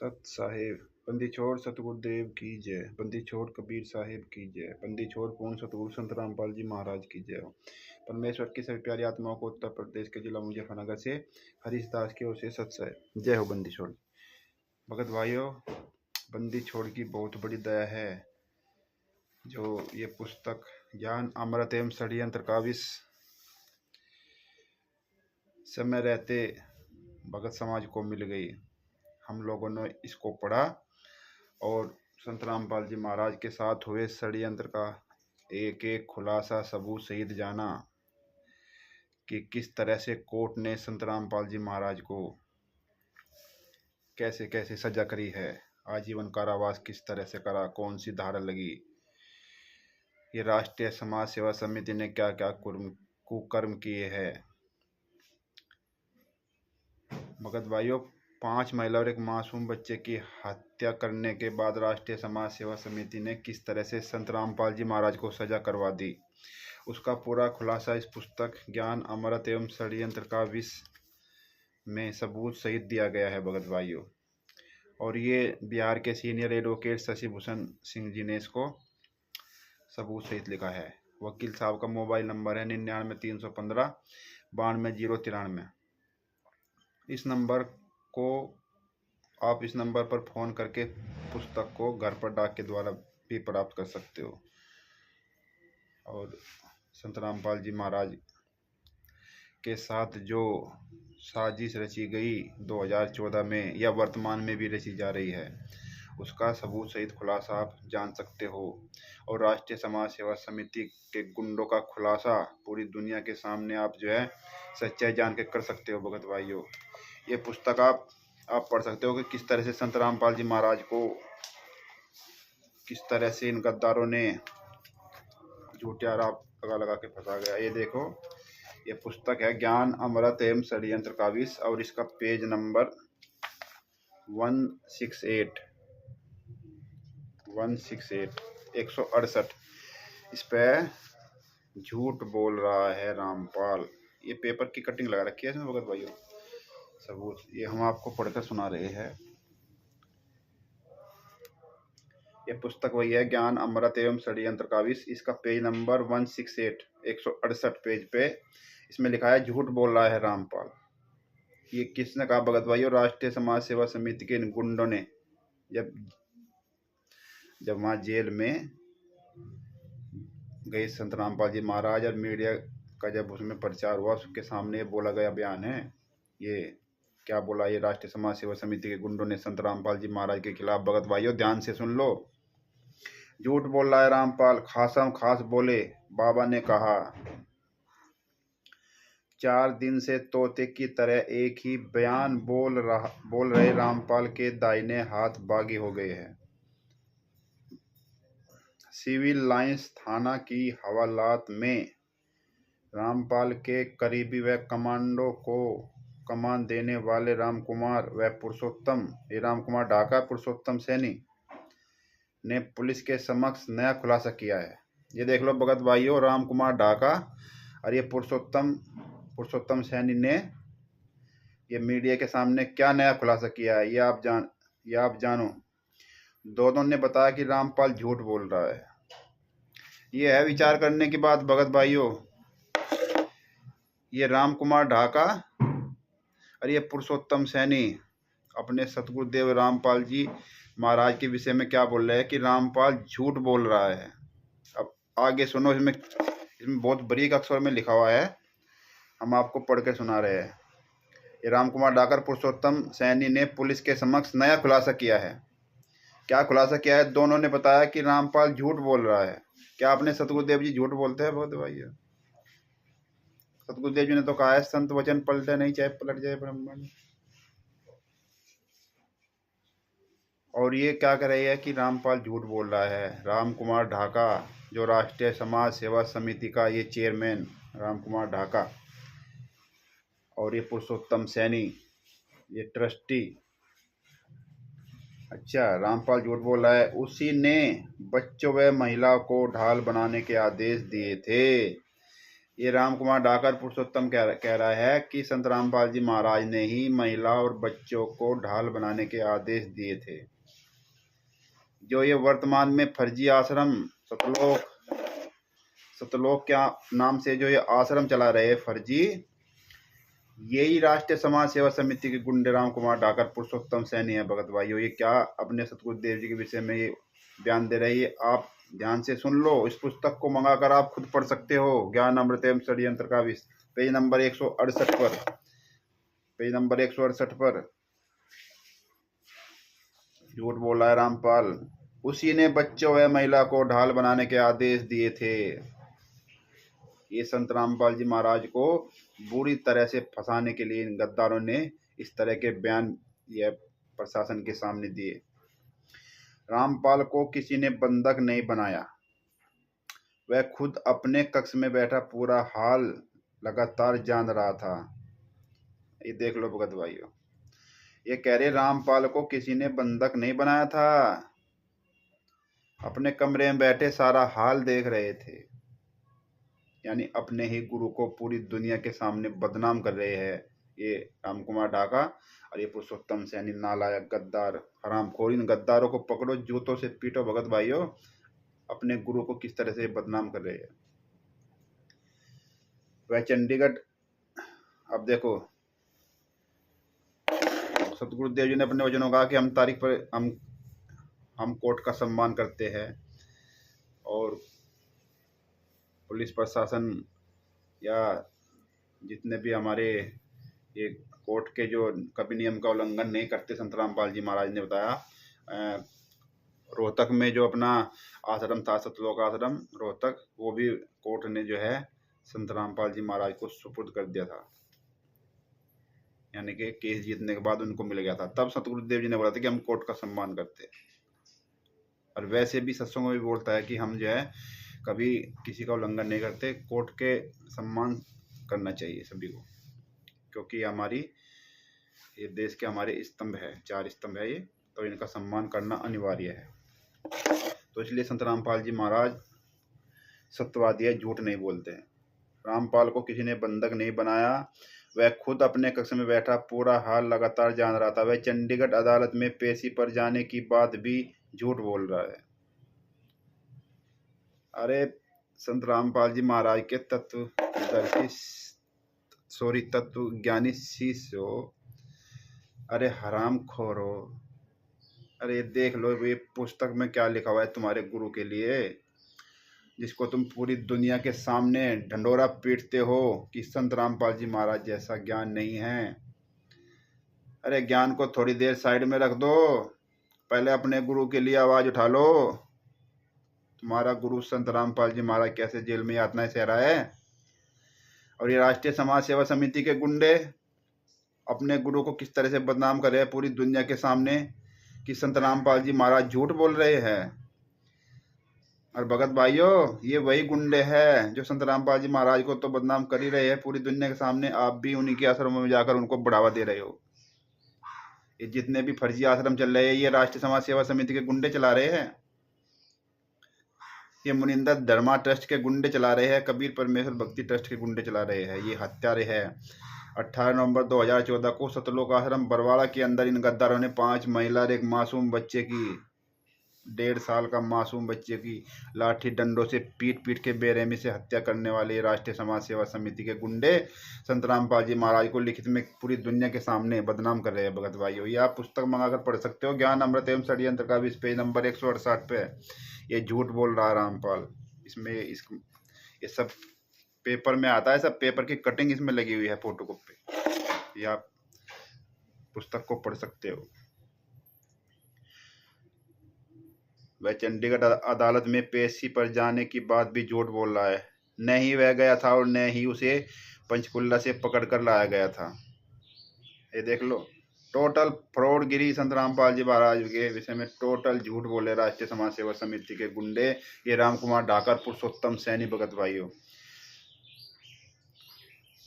सत साहिब बंदी छोड़ सतगुरुदेव की जय। बंदी छोड़ कबीर साहिब की जय। बंदी छोड़ पूर्ण सतगुरु संत रामपाल जी महाराज की जय हो। परमेश्वर की सभी प्यारी आत्माओं को उत्तर प्रदेश के जिला मुजफ्फरनगर से हरीश दास की ओर से सत साहिब जय हो। बंदी छोड़ भगत भाइयों, बंदी छोड़ की बहुत बड़ी दया है जो ये पुस्तक ज्ञान अमृत एवं षड्यंत्र का विष समय रहते भगत समाज को मिल गई। हम लोगों ने इसको पढ़ा और संत रामपाल जी महाराज के साथ हुए षड्यंत्र का एक एक खुलासा सबूत सहित जाना कि किस तरह से कोर्ट ने संत रामपाल जी महाराज को कैसे कैसे सजा करी है, आजीवन कारावास किस तरह से करा, कौन सी धारा लगी, ये राष्ट्रीय समाज सेवा समिति ने क्या क्या कुकर्म किए हैं। भगत भाइयों, 5 महिला और एक मासूम बच्चे की हत्या करने के बाद राष्ट्रीय समाज सेवा समिति ने किस तरह से संत रामपाल जी महाराज को सजा करवा दी, उसका पूरा खुलासा इस पुस्तक ज्ञान अमृत एवं षड्यंत्र का विष में सबूत सहित दिया गया है भगत भाइयों। और ये बिहार के सीनियर एडवोकेट शशि भूषण सिंह जी ने इसको सबूत सहित लिखा है। वकील साहब का मोबाइल नंबर है 99-315-92-093। इस नंबर को आप इस नंबर पर फ़ोन करके पुस्तक को घर पर डाक के द्वारा भी प्राप्त कर सकते हो। और संत रामपाल जी महाराज के साथ जो साजिश रची गई 2014 में या वर्तमान में भी रची जा रही है, उसका सबूत सहित खुलासा आप जान सकते हो। और राष्ट्रीय समाज सेवा समिति के गुंडों का खुलासा पूरी दुनिया के सामने आप जो है सच्चाई जान के कर सकते हो। भगत भाइयों, ये पुस्तक आप पढ़ सकते हो कि किस तरह से संत रामपाल जी महाराज को किस तरह से इन गद्दारों ने झूठे आरोप लगा के फंसा गया। ये देखो, ये पुस्तक है ज्ञान अमृत एवं षड्यंत्र का विष और इसका पेज नंबर 168 इस पे झूठ बोल रहा है रामपाल। ये पेपर की कटिंग लगा रखी है इसमें भगत भाइयों, सबूत ये हम आपको पढ़कर सुना रहे हैं। ये पुस्तक वही है ज्ञान अमृत एवं षड्यंत्र का विष, इसका पेज नंबर 168 पेज पे इसमें लिखा है झूठ बोल रहा है रामपाल। ये किसने कहा भगत भाइयों? राष्ट्रीय समाज सेवा समिति के इन गुंडों ने जब वहाँ जेल में गए संत रामपाल जी महाराज और मीडिया का जब उसमें प्रचार हुआ, उसके सामने ये बोला गया बयान है। ये क्या बोला? ये राष्ट्रीय समाज सेवा समिति के गुंडों ने संत रामपाल जी महाराज के खिलाफ। भगत भाइयों ध्यान से सुन लो, झूठ बोल रहा है रामपाल। खासम खास बोले बाबा ने कहा, 4 दिन से तोते की तरह एक ही बयान बोल रहे रामपाल के दाहिने हाथ बागी हो गए हैं। सिविल लाइंस थाना की हवालात में रामपाल के करीबी व कमांडो को कमान देने वाले रामकुमार व पुरुषोत्तम, ये रामकुमार ढाका पुरुषोत्तम सैनी ने पुलिस के समक्ष नया खुलासा किया है। ये देख लो भगत भाइयों, रामकुमार ढाका और ये पुरुषोत्तम सैनी ने ये मीडिया के सामने क्या नया खुलासा किया है, ये आप जानो। दोनों ने बताया कि रामपाल झूठ बोल रहा है। ये है विचार करने की बात भगत भाइयों। ये रामकुमार ढाका और ये पुरुषोत्तम सैनी अपने सतगुरुदेव रामपाल जी महाराज के विषय में क्या बोल रहे हैं कि रामपाल झूठ बोल रहा है। अब आगे सुनो, इसमें बहुत बारीक अक्षर में लिखा हुआ है, हम आपको पढ़ के सुना रहे हैं। ये रामकुमार ढाकर पुरुषोत्तम सैनी ने पुलिस के समक्ष नया खुलासा किया है। क्या खुलासा किया है? दोनों ने बताया कि रामपाल झूठ बोल रहा है। क्या अपने सतगुरुदेव जी झूठ बोलते हैं बहुत भाई? सतगुरुदेव जी ने तो कहा है, संत वचन पलटे नहीं चाहे पलट जाए ब्रह्मांड। और ये क्या कर रही है कि रामपाल झूठ बोल रहा है। रामकुमार ढाका जो राष्ट्रीय समाज सेवा समिति का ये चेयरमैन रामकुमार ढाका, और ये पुरुषोत्तम सैनी ये ट्रस्टी। अच्छा, रामपाल झूठ बोल रहा है। उसी ने बच्चों व महिला को ढाल बनाने के आदेश दिए थे। ये राम कुमार डाकर पुरुषोत्तम कह रहा है कि संत रामपाल जी महाराज ने ही महिला और बच्चों को ढाल बनाने के आदेश दिए थे। जो ये वर्तमान में फर्जी आश्रम सतलोक क्या नाम से जो ये आश्रम चला रहे हैं फर्जी, यही राष्ट्रीय समाज सेवा समिति के गुंडे राम कुमार डाकर पुरुषोत्तम सैनी है। भगत भाइयों, ये क्या अपने सतगुरुदेव जी के विषय में ये बयान दे रही है, आप ध्यान से सुन लो। इस पुस्तक को मंगाकर आप खुद पढ़ सकते हो, ज्ञान अमृत एवं षड्यंत्र का विष, पेज नंबर 168 पर, पेज नंबर 168 पर झूठ बोला है रामपाल। उसी ने बच्चों व महिला को ढाल बनाने के आदेश दिए थे। ये संत रामपाल जी महाराज को बुरी तरह से फंसाने के लिए इन गद्दारों ने इस तरह के बयान यह प्रशासन के सामने दिए। रामपाल को किसी ने बंधक नहीं बनाया, वह खुद अपने कक्ष में बैठा पूरा हाल लगातार जान रहा था। ये देख लो भगत भाइयों, ये कह रहे रामपाल को किसी ने बंधक नहीं बनाया था, अपने कमरे में बैठे सारा हाल देख रहे थे। यानी अपने ही गुरु को पूरी दुनिया के सामने बदनाम कर रहे हैं ये राम कुमार डाका और ये पुरुषोत्तम सैनी, नालायक गद्दार हरामखोर। इन गद्दारों को पकड़ो, जूतों से पीटो भगत भाइयों। अपने गुरु को किस तरह से बदनाम कर रहे हैं। वह चंडीगढ़, अब देखो सतगुरुदेव जी ने अपने वचनों में कहा कि हम तारीख पर हम कोर्ट का सम्मान करते हैं और पुलिस प्रशासन या जितने भी हमारे ये कोर्ट के जो कभी नियम का उल्लंघन नहीं करते। संत रामपाल जी महाराज ने बताया रोहतक में जो अपना आश्रम था, सतलोक आश्रम रोहतक, वो भी कोर्ट ने जो है संत रामपाल जी महाराज को सुपुर्द कर दिया था। यानी कि केस जीतने के बाद उनको मिल गया था। तब सतगुरुदेव जी ने बोला था कि हम कोर्ट का सम्मान करते हैं। और वैसे भी सत्संग में भी बोलता है कि हम जो है कभी किसी का उल्लंघन नहीं करते, कोर्ट के सम्मान करना चाहिए सभी को, क्योंकि हमारी ये देश के हमारे स्तंभ है, 4 स्तंभ है ये, तो इनका सम्मान करना अनिवार्य है। तो इसलिए संत रामपाल जी महाराज सत्यवादी है, झूठ नहीं बोलते हैं। रामपाल को किसी ने बंधक नहीं बनाया, वह खुद अपने कक्ष में बैठा पूरा हाल लगातार जान रहा था। वह चंडीगढ़ अदालत में पेशी पर जाने की बात भी झूठ बोल रहा है। अरे संत रामपाल जी महाराज के तत्व ज्ञानी शिष्य हो, अरे हराम खोरो, अरे देख लो ये पुस्तक में क्या लिखा हुआ है तुम्हारे गुरु के लिए, जिसको तुम पूरी दुनिया के सामने ढंडोरा पीटते हो कि संत रामपाल जी महाराज जैसा ज्ञान नहीं है। अरे ज्ञान को थोड़ी देर साइड में रख दो, पहले अपने गुरु के लिए आवाज उठा लो। तुम्हारा गुरु संत रामपाल जी महाराज कैसे जेल में यातनाएं सह रहा है, और ये राष्ट्रीय समाज सेवा समिति के गुंडे अपने गुरु को किस तरह से बदनाम कर रहे हैं पूरी दुनिया के सामने कि संत रामपाल जी महाराज झूठ बोल रहे हैं। और भगत भाइयों, ये वही गुंडे हैं जो संत रामपाल जी महाराज को तो बदनाम कर ही रहे हैं पूरी दुनिया के सामने। आप भी उन्हीं के आश्रमों में जाकर उनको बढ़ावा दे रहे हो। ये जितने भी फर्जी आश्रम चल रहे हैं ये राष्ट्रीय समाज सेवा समिति के गुंडे चला रहे हैं। ये मुनिंदर धर्मा ट्रस्ट के गुंडे चला रहे हैं, कबीर परमेश्वर भक्ति ट्रस्ट के गुंडे चला रहे हैं। ये हत्यारे हैं। 18 नवंबर 2014 को सतलोक आश्रम बरवाड़ा के अंदर इन गद्दारों ने 5 महिला और एक मासूम बच्चे की, 1.5 साल का मासूम बच्चे की लाठी डंडों से पीट पीट के बेरहमी से हत्या करने वाले राष्ट्रीय समाज सेवा समिति के गुंडे संत रामपाल जी महाराज को लिखित में पूरी दुनिया के सामने बदनाम कर रहे हैं। भगत भाइयों, ये आप पुस्तक मंगाकर पढ़ सकते हो, ज्ञान अमृत एवं षड्यंत्र का विष, पेज नंबर 168 पे। ये झूठ बोल रहा है रामपाल। इसमें ये सब पेपर में आता है, सब पेपर की कटिंग इसमें लगी हुई है फोटोकॉपी। ये आप पुस्तक को पढ़ सकते हो। वह चंडीगढ़ अदालत में पेशी पर जाने की बात भी झूठ बोल रहा है। न ही वह गया था और न ही उसे पंचकुला से पकड़ कर लाया गया था। ये देख लो, टोटल फ्रॉडगिरी संत रामपाल जी महाराज के विषय में टोटल झूठ बोले राष्ट्रीय समाज सेवा समिति के गुंडे, ये राम कुमार डाकर पुरुषोत्तम सैनी। भगत भाइयों,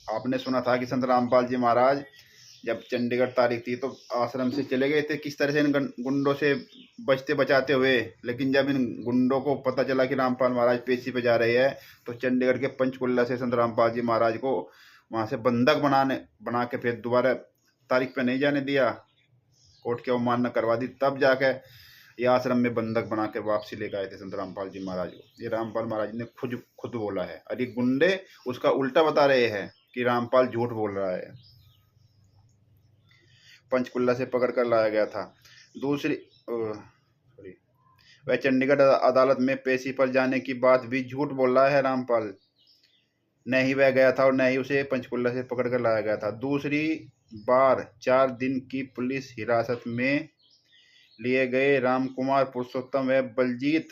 आपने सुना था कि संत रामपाल जी महाराज जब चंडीगढ़ तारीख थी तो आश्रम से चले गए थे किस तरह से इन गुंडों से बचते बचाते हुए। लेकिन जब इन गुंडों को पता चला कि रामपाल महाराज पेशी पे जा रहे हैं तो चंडीगढ़ के पंचकुला से संत रामपाल जी महाराज को वहाँ से बंधक बना के फिर दोबारा तारीख पे नहीं जाने दिया, कोर्ट की अवमानना करवा दी। तब जाके ये आश्रम में बंधक बना के वापसी लेकर आए थे संत रामपाल जी महाराज को। ये रामपाल महाराज ने खुद बोला है। अरे गुंडे उसका उल्टा बता रहे हैं कि रामपाल झूठ बोल रहा है। पंचकुला से पकड़ कर लाया गया था। दूसरी वह चंडीगढ़ अदालत में पेशी पर जाने की बात भी झूठ बोल रहा है रामपाल। न ही वह गया था और न ही उसे पंचकुला से पकड़ कर लाया गया था। दूसरी बार 4 दिन की पुलिस हिरासत में लिए गए रामकुमार पुरुषोत्तम व बलजीत,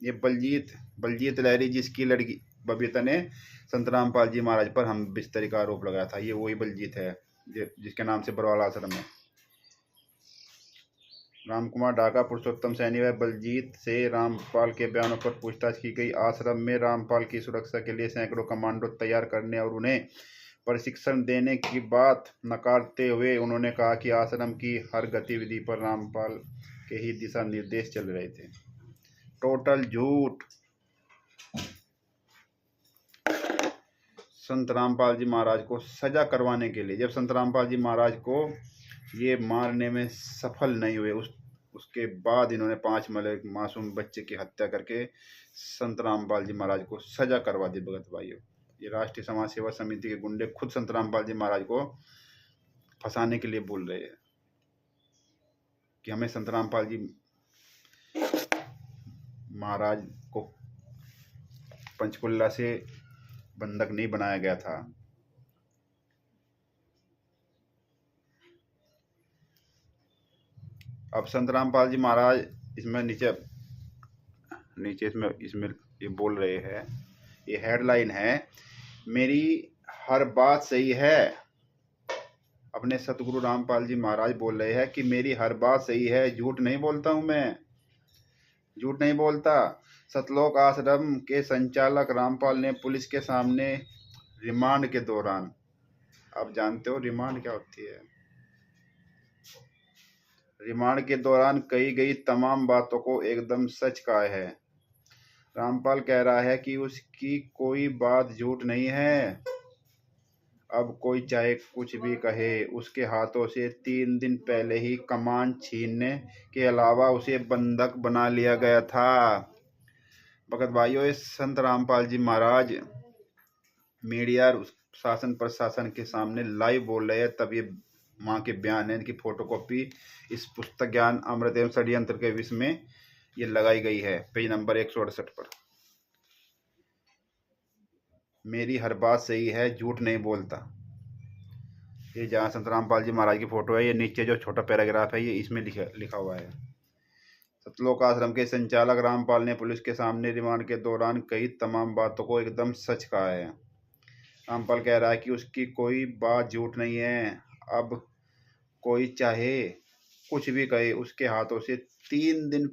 ये बलजीत लहरी जिसकी लड़की बबीता ने संत रामपाल जी महाराज पर हम बिस्तरी का आरोप लगाया था, ये वही बलजीत है जिसके नाम से बरवाला आश्रम है। रामकुमार ढाका, पुरुषोत्तम सैनी व बलजीत से रामपाल के बयानों पर पूछताछ की गई। आश्रम में रामपाल की सुरक्षा के लिए सैकड़ों कमांडो तैयार करने और उन्हें प्रशिक्षण देने की बात नकारते हुए उन्होंने कहा कि आश्रम की हर गतिविधि पर रामपाल के ही दिशा निर्देश चल रहे थे। टोटल झूठ। संत रामपाल जी महाराज को सजा करवाने के लिए जब संत रामपाल जी महाराज को ये मारने में सफल नहीं हुए, उसके बाद इन्होंने 5 मासूम बच्चे की हत्या करके संत रामपाल जी महाराज को सजा करवा दी। भगत भाइयों, ये राष्ट्रीय समाज सेवा समिति के गुंडे खुद संत रामपाल जी महाराज को फंसाने के लिए बोल रहे हैं कि हमें संत रामपाल जी महाराज को पंचकुला से बंधक नहीं बनाया गया था। अब संत रामपाल जी महाराज इसमें नीचे इसमें ये बोल रहे हैं, ये हेडलाइन है, मेरी हर बात सही है। अपने सतगुरु रामपाल जी महाराज बोल रहे हैं कि मेरी हर बात सही है, झूठ नहीं बोलता हूं मैं, झूठ नहीं बोलता। सतलोक आश्रम के संचालक रामपाल ने पुलिस के सामने रिमांड के दौरान, आप जानते हो रिमांड क्या होती है, रिमांड के दौरान कही गई तमाम बातों को एकदम सच कहा है। रामपाल कह रहा है कि उसकी कोई बात झूठ नहीं है। अब कोई चाहे कुछ भी कहे, उसके हाथों से 3 दिन पहले ही कमान छीनने के अलावा उसे बंधक बना लिया गया था। भगत भाइयों, इस संत रामपाल जी महाराज मीडिया शासन प्रशासन के सामने लाइव बोल रहे हैं, तब ये माँ के बयान है, इनकी फोटोकॉपी इस पुस्तक ज्ञान अमृत एवं षड्यंत्र के विषय में ये लगाई गई है, पेज नंबर 168 पर। मेरी हर बात सही है, झूठ नहीं बोलता। ये जहाँ संत रामपाल जी महाराज की फोटो है, ये नीचे जो छोटा पैराग्राफ है ये इसमें लिखा हुआ है। सतलोक आश्रम के संचालक रामपाल ने पुलिस के सामने रिमांड के दौरान कई तमाम बातों को एकदम सच कहा है। रामपाल कह रहा है कि उसकी कोई बात झूठ नहीं है। अब कोई चाहे कुछ भी कहे, उसके हाथों से 3 दिन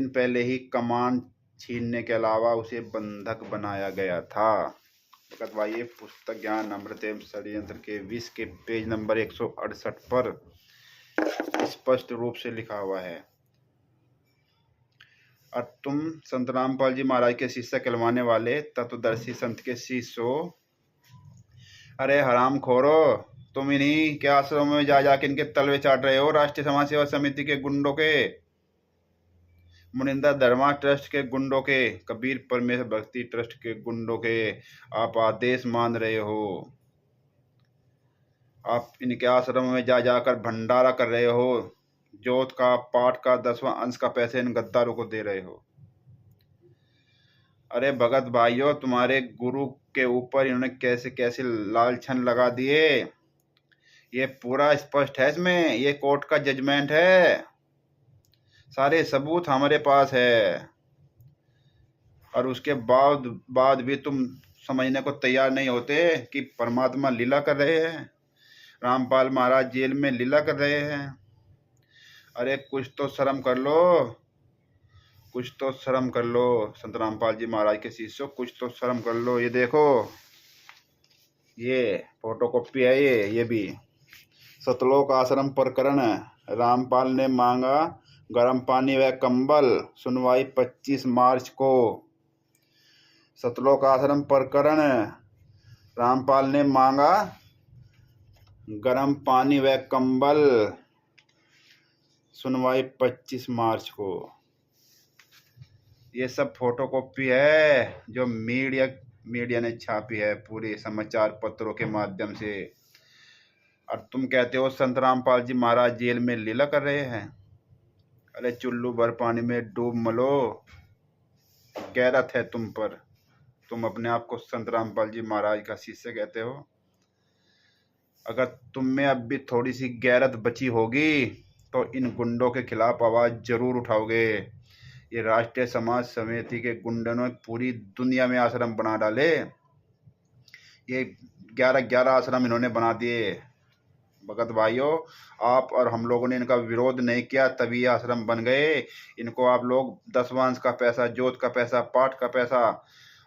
पहले ही कमान छीनने के अलावा उसे बंधक बनाया गया था। भगत भाई, ये पुस्तक ज्ञान अमृत एवं षड्यंत्र के 20 के पेज नंबर 168 पर स्पष्ट रूप से लिखा हुआ है। और तुम संत रामपाल जी महाराज के शिष्य कहलवाने वाले तत्वदर्शी संत के शिष्य हो। अरे हराम खोरो, तुम इन्हीं के आश्रम में जा जाके इनके तलवे चाट रहे हो। राष्ट्रीय समाज सेवा समिति के गुंडों के, मुनिंदा धर्मा ट्रस्ट के गुंडों के, कबीर परमेश्वर भक्ति ट्रस्ट के गुंडों के आप आदेश मान रहे हो। आप इनके आश्रम में जा जाकर भंडारा कर रहे हो। जोत का, पाठ का 10वां अंश का पैसे इन गद्दारों को दे रहे हो। अरे भगत भाइयों, तुम्हारे गुरु के ऊपर इन्होंने कैसे कैसे लालछन लगा दिए, ये पूरा स्पष्ट है इसमें। ये कोर्ट का जजमेंट है, सारे सबूत हमारे पास है। और उसके बाद भी तुम समझने को तैयार नहीं होते कि परमात्मा लीला कर रहे हैं, रामपाल महाराज जेल में लीला कर रहे हैं। अरे कुछ तो शर्म कर लो, कुछ तो शर्म कर लो। संत रामपाल जी महाराज के शिष्यों, कुछ तो शर्म कर लो। ये देखो, ये फोटो कॉपी है ये भी। सतलोक आश्रम प्रकरण, रामपाल ने मांगा गर्म पानी व कंबल, सुनवाई 25 मार्च को। सतलोक आश्रम प्रकरण, रामपाल ने मांगा गर्म पानी व कंबल, सुनवाई 25 मार्च को। ये सब फोटो कॉपी है जो मीडिया ने छापी है पूरे समाचार पत्रों के माध्यम से। और तुम कहते हो संत रामपाल जी महाराज जेल में लीला कर रहे हैं। अरे चुल्लू भर पानी में डूब मलो, गैरत है तुम पर। तुम अपने आप को संत रामपाल जी महाराज का शिष्य कहते हो। अगर तुम में अब भी थोड़ी सी गैरत बची होगी तो इन गुंडों के खिलाफ आवाज जरूर उठाओगे। ये राष्ट्रीय समाज समिति के गुंडों ने पूरी दुनिया में आश्रम बना डाले। ये 11 आश्रम इन्होंने बना दिए। भगत भाइयों, आप और हम लोगों ने इनका विरोध नहीं किया तभी ये आश्रम बन गए। इनको आप लोग दसवांश का पैसा, जोत का पैसा, पाठ का पैसा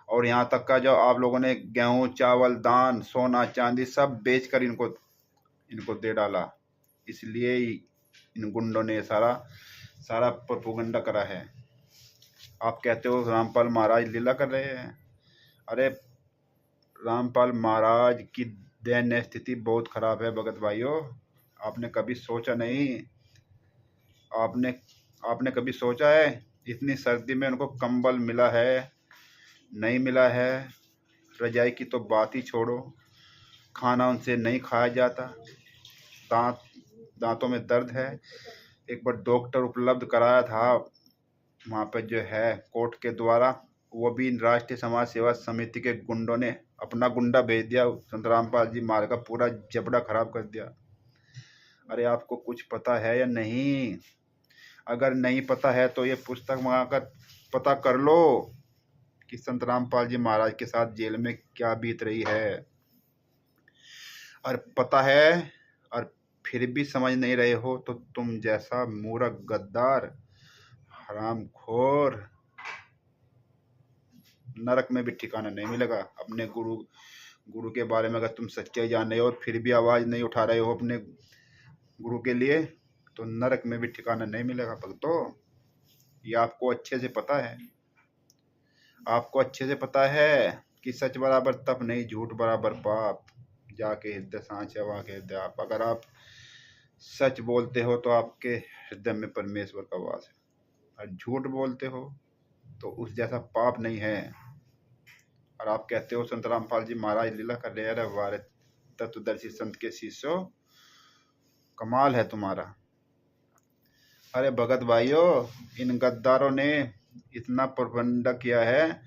और यहाँ तक का जो आप लोगों ने गेहूं, चावल, दान, सोना, चांदी सब बेचकर इनको दे डाला। इसलिए इन गुंडों ने सारा प्रोपेगेंडा करा है। आप कहते हो रामपाल महाराज लीला कर रहे हैं। अरे रामपाल महाराज की दयनीय स्थिति बहुत खराब है भगत भाइयों। आपने कभी सोचा नहीं, आपने कभी सोचा है इतनी सर्दी में उनको कंबल मिला है, नहीं मिला है? रजाई की तो बात ही छोड़ो, खाना उनसे नहीं खाया जाता, दांतों में दर्द है। एक बार डॉक्टर उपलब्ध कराया था वहाँ पे जो है कोर्ट के द्वारा, वो भी राष्ट्रीय समाज सेवा समिति के गुंडों ने अपना गुंडा भेज दिया। संत रामपाल जी महाराज का पूरा जबड़ा खराब कर दिया। अरे आपको कुछ पता है या नहीं? अगर नहीं पता है तो ये पुस्तक मंगाकर पता कर लो कि संत रामपाल जी महाराज के साथ जेल में क्या बीत रही है। और पता है और फिर भी समझ नहीं रहे हो तो तुम जैसा मूर्ख, गद्दार, हरामखोर नरक में भी ठिकाना नहीं मिलेगा। अपने गुरु के बारे में अगर तुम सच्चाई जान रहे हो और फिर भी आवाज नहीं उठा रहे हो अपने गुरु के लिए, तो नरक में भी ठिकाना नहीं मिलेगा भक्तों। ये आपको अच्छे से पता है। आपको अच्छे से पता है कि सच बराबर तप नहीं, झूठ बराबर पाप। जाके हृदय सांचे वाके हृदय आप। अगर आप सच बोलते हो तो आपके हृदय में परमेश्वर का वास है, और झूठ बोलते हो तो उस जैसा पाप नहीं है। और आप कहते हो संत रामपाल जी महाराज लीला कर रहे हैं। अरे वारे तत्वदर्शी संत के शिष्यों, कमाल है तुम्हारा। अरे भगत भाइयों, इन गद्दारों ने इतना प्रबंध किया है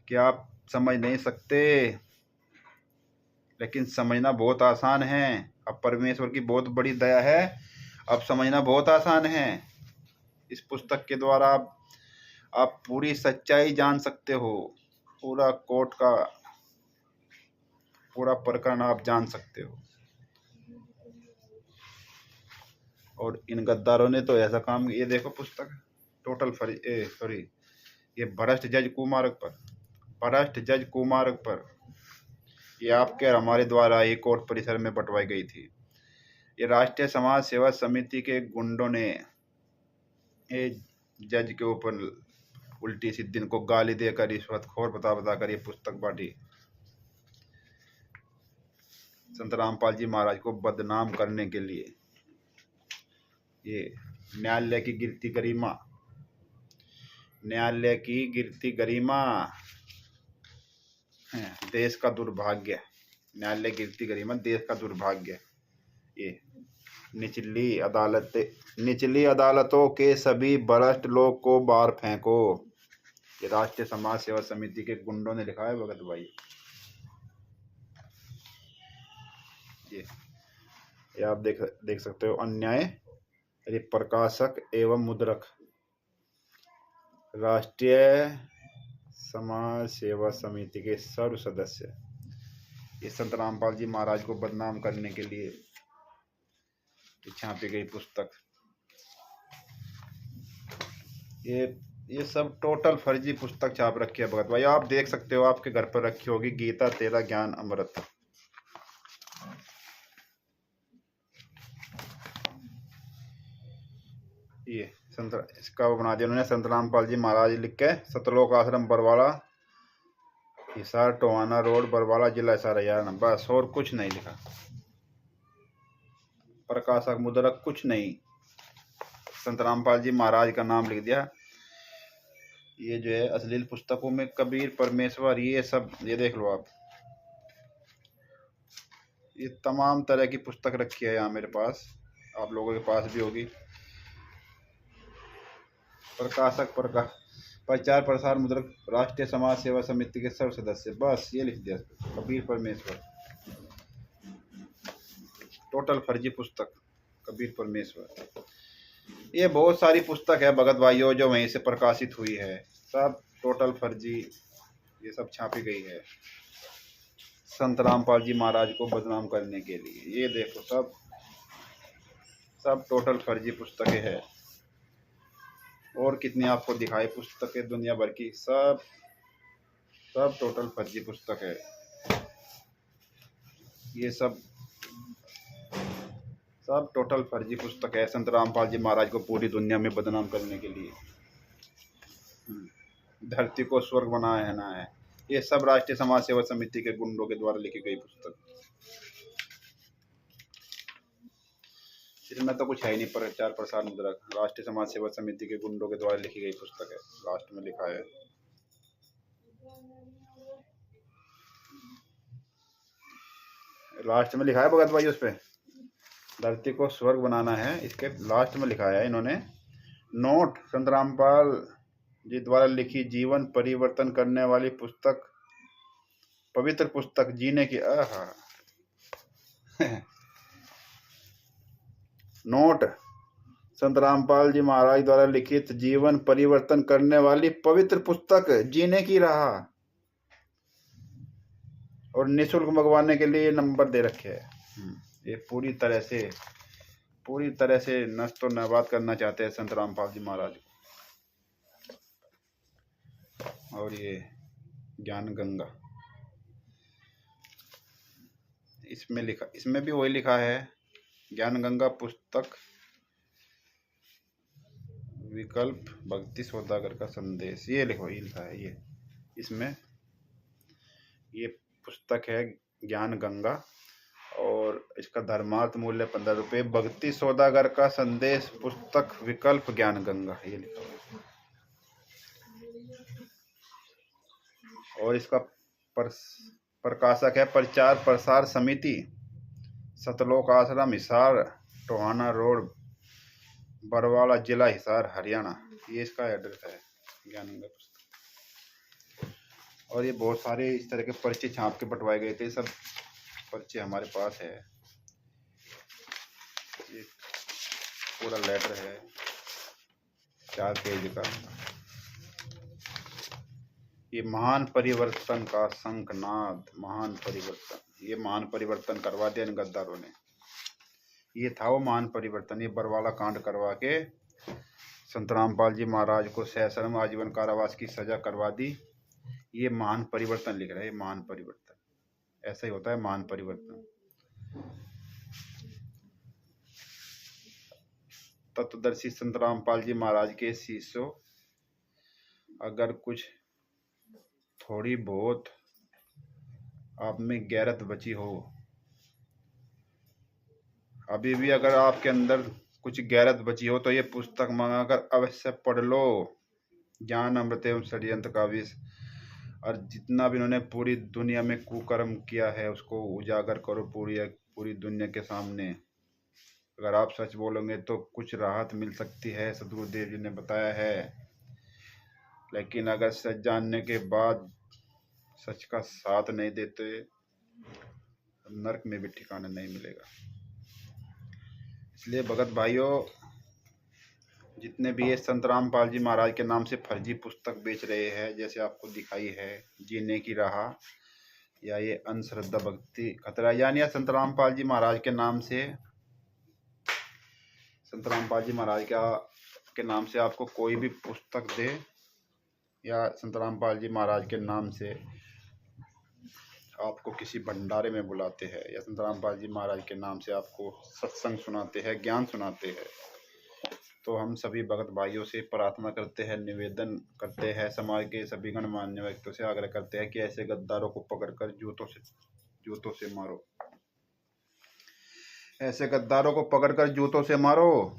कि आप समझ नहीं सकते, लेकिन समझना बहुत आसान है। अब परमेश्वर की बहुत बड़ी दया है, अब समझना बहुत आसान है। इस पुस्तक के द्वारा आप पूरी सच्चाई जान सकते हो। पूरा कोर्ट का पूरा प्रकरण आप जान सकते हो। और इन गद्दारों ने तो ऐसा काम, ये देखो पुस्तक टोटल सॉरी, ये भ्रष्ट जज कुमारक पर ये आपके और हमारे द्वारा ये कोर्ट परिसर में बंटवाई गई थी। ये राष्ट्रीय समाज सेवा समिति के गुंडों ने ये जज के ऊपर उल्टी सीधी को गाली देकर, रिश्वतखोर बता कर ये पुस्तक बांटी। संत रामपाल जी महाराज को बदनाम करने के लिए। ये न्यायालय की गिरती गरिमा, देश का दुर्भाग्य। न्यायालय गिरती गरिमा, देश का दुर्भाग्य। ये निचली अदालतों के सभी भ्रष्ट लोग को बाहर फेंको। ये राष्ट्रीय समाज सेवा समिति के गुंडों ने लिखा है भगत भाई। ये आप देख सकते हो। अन्याय प्रकाशक एवं मुद्रक, राष्ट्रीय समाज सेवा समिति के सर्व सदस्य। ये संत रामपाल जी महाराज को बदनाम करने के लिए छापी गई पुस्तक। ये सब टोटल फर्जी पुस्तक छाप रखी है भगत भाई। आप देख सकते हो, आपके घर पर रखी होगी गीता तेरा ज्ञान अमृत। ये संत इसका वो बना दिया उन्होंने, संत रामपाल जी महाराज लिख के, सतलोक आश्रम बरवाला, हिसार टोहाना रोड, बरवाला, जिला हिसार, हरियाणा। बस और कुछ नहीं लिखा, प्रकाशक मुद्रक कुछ नहीं, संत रामपाल जी महाराज का नाम लिख दिया। ये जो है अश्लील पुस्तकों में कबीर, परमेश्वर, ये सब, ये देख लो आप, ये तमाम तरह की पुस्तक रखी है यहाँ मेरे पास, आप लोगों के पास भी होगी। प्रकाशक प्रचार प्रसार मुद्रक, राष्ट्रीय समाज सेवा समिति के सर्व सदस्य, बस ये लिख दिया कबीर परमेश्वर। टोटल फर्जी पुस्तक कबीर परमेश्वर। ये बहुत सारी पुस्तक है भगत भाइयों जो वहीं से प्रकाशित हुई है, सब टोटल फर्जी, ये सब छापी गई है संत रामपाल जी महाराज को बदनाम करने के लिए। ये देखो सब टोटल फर्जी पुस्तकें हैं। और कितनी आपको दिखाई पुस्तकें दुनिया भर की, सब टोटल फर्जी पुस्तक है। ये सब टोटल फर्जी पुस्तक है संत रामपाल जी महाराज को पूरी दुनिया में बदनाम करने के लिए, धरती को स्वर्ग बनाना है। ये सब राष्ट्रीय समाज सेवा समिति के गुंडों के द्वारा लिखी गई पुस्तक, इसमें तो कुछ है ही नहीं। प्रचार प्रसार मुद्रक, राष्ट्रीय समाज सेवा समिति के गुंडों के द्वारा लिखी गई पुस्तक है, लास्ट में लिखा है। लास्ट में लिखा है भगत भाई, उस पे धरती को स्वर्ग बनाना है, इसके लास्ट में लिखा है इन्होंने, नोट, संत रामपाल जी द्वारा लिखी जीवन परिवर्तन करने वाली पुस्तक, पवित्र पुस्तक, जीने की नोट, संत रामपाल जी महाराज द्वारा लिखित जीवन परिवर्तन करने वाली पवित्र पुस्तक, जीने की राह, और निःशुल्क मंगवाने के लिए नंबर दे रखे हैं। ये पूरी तरह से नष्ट और नाबाद करना चाहते हैं संत रामपाल जी महाराज को। और ये ज्ञान गंगा, इसमें भी वही लिखा है, ज्ञान गंगा पुस्तक विकल्प भक्ति सौदागर का संदेश, ये लिखा है। ये इसमें ये पुस्तक है ज्ञान गंगा, और इसका धर्मार्थ मूल्य 15 रुपये। भक्ति सौदागर का संदेश पुस्तक विकल्प ज्ञान गंगा, ये लिखा है। और इसका प्रकाशक है प्रचार प्रसार समिति, सतलोक आश्रम, हिसार टोहाना रोड, बरवाला, जिला हिसार, हरियाणा। ये इसका एड्रेस है ज्ञान गंगा पुस्तक। और ये बहुत सारे इस तरह के पर्चे छाप के बंटवाए गए थे, सब पर्चे हमारे पास है। ये पूरा लेटर है 4 पेज का। ये महान परिवर्तन का शंखनाद, महान परिवर्तन, ये महान परिवर्तन करवा दिया इन गद्दारों ने। ये था वो महान परिवर्तन, ये बरवाला कांड करवा के संत रामपाल जी महाराज को सश्रम आजीवन कारावास की सजा करवा दी। ये महान परिवर्तन लिख रहा है, ये महान परिवर्तन, ऐसा ही होता है महान परिवर्तन। तत्वदर्शी संत रामपाल जी महाराज के शिष्यों, अगर कुछ थोड़ी बहुत आप में गैरत बची हो, अभी भी अगर आपके अंदर कुछ गैरत बची हो, तो ये पुस्तक मंगाकर अवश्य पढ़ लो, ज्ञान अमृत एवं षड्यंत्र का विष। और जितना भी इन्होंने पूरी दुनिया में कुकर्म किया है उसको उजागर करो पूरी दुनिया के सामने। अगर आप सच बोलोगे तो कुछ राहत मिल सकती है, सदगुरुदेव जी ने बताया है। लेकिन अगर सच जानने के बाद सच का साथ नहीं देते, नरक में भी ठिकाना नहीं मिलेगा। इसलिए भगत भाइयों, जितने भी ये संत रामपाल जी महाराज के नाम से फर्जी पुस्तक बेच रहे हैं, जैसे आपको दिखाई है जीने की राह, या ये अंधश्रद्धा भक्ति खतरा, यानी संत रामपाल जी महाराज के नाम से, संत रामपाल जी महाराज के नाम से आपको कोई भी पुस्तक दे, या संत रामपाल जी महाराज के नाम से आपको किसी भंडारे में बुलाते हैं, या संत रामपाल जी महाराज के नाम से आपको सत्संग सुनाते हैं, ज्ञान सुनाते हैं, तो हम सभी भगत भाइयों से प्रार्थना करते हैं, निवेदन करते हैं, समाज के सभी गणमान्य व्यक्तियों से आग्रह करते हैं कि ऐसे गद्दारों को पकड़कर जूतों से मारो। ऐसे गद्दारों को पकड़कर जूतों से मारो,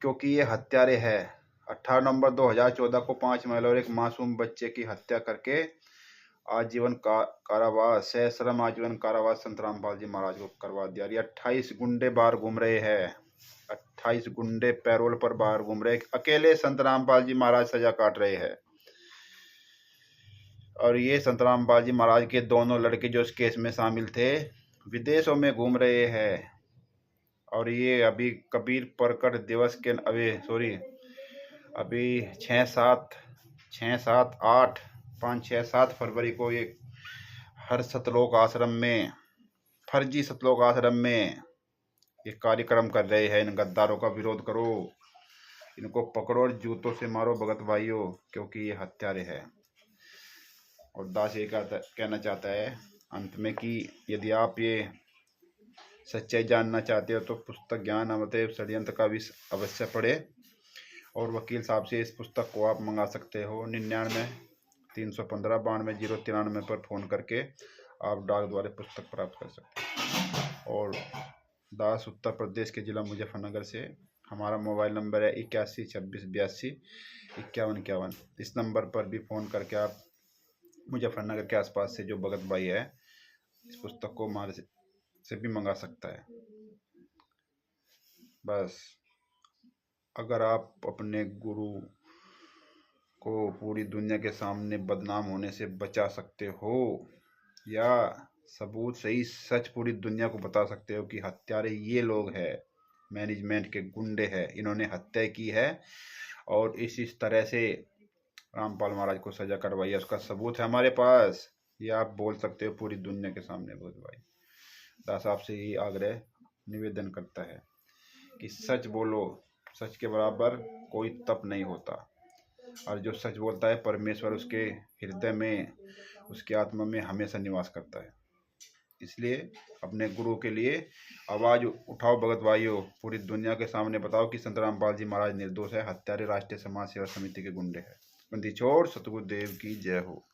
क्योंकि ये हत्यारे हैं। 18 नवंबर 2014 को 5 महिला और एक मासूम बच्चे की हत्या करके आजीवन कारावास, सश्रम आजीवन कारावास संत रामपाल जी महाराज को करवा दिया। ये 28 गुंडे बाहर घूम रहे हैं, 28 गुंडे पैरोल पर बाहर घूम रहे, अकेले संत रामपाल जी महाराज सजा काट रहे हैं। और ये संत रामपाल जी महाराज के दोनों लड़के जो इस केस में शामिल थे विदेशों में घूम रहे हैं। और ये अभी कबीर प्रकट दिवस के अभी 5-6-7 फरवरी को ये हर सतलोक आश्रम में, फर्जी सतलोक आश्रम में ये कार्यक्रम कर रहे हैं। इन गद्दारों का विरोध करो, इनको पकड़ो और जूतों से मारो भगत भाइयों, क्योंकि ये हत्यारे हैं। और दास ये कहना चाहता है अंत में कि यदि आप ये सच्चाई जानना चाहते हो तो पुस्तक ज्ञान अमृत षड्यंत्र का भी अवश्य पढ़े। और वकील साहब से इस पुस्तक को आप मंगा सकते हो 99-315-92-093 पर फ़ोन करके आप डाक द्वारा पुस्तक प्राप्त कर सकते हो। और दास उत्तर प्रदेश के ज़िला मुजफ्फरनगर से, हमारा मोबाइल नंबर है 812682-5151। इस नंबर पर भी फ़ोन करके आप मुजफ्फरनगर के आसपास से जो भगत भाई है इस पुस्तक को हमारे से भी मंगा सकता है। बस अगर आप अपने गुरु को पूरी दुनिया के सामने बदनाम होने से बचा सकते हो, या सबूत सही सच पूरी दुनिया को बता सकते हो कि हत्यारे ये लोग हैं, मैनेजमेंट के गुंडे हैं, इन्होंने हत्या की है और इस तरह से रामपाल महाराज को सजा करवाई है, उसका सबूत है हमारे पास, ये आप बोल सकते हो पूरी दुनिया के सामने। भगत भाई दास आपसे यही आग्रह निवेदन करता है कि सच बोलो, सच के बराबर कोई तप नहीं होता। और जो सच बोलता है परमेश्वर उसके हृदय में, उसके आत्मा में हमेशा निवास करता है। इसलिए अपने गुरु के लिए आवाज़ उठाओ भगत भाइयों, पूरी दुनिया के सामने बताओ कि संत रामपाल जी महाराज निर्दोष है, हत्यारे राष्ट्रीय समाज सेवा समिति के गुंडे हैं। बंदी छोड़ सतगुरुदेव की जय हो।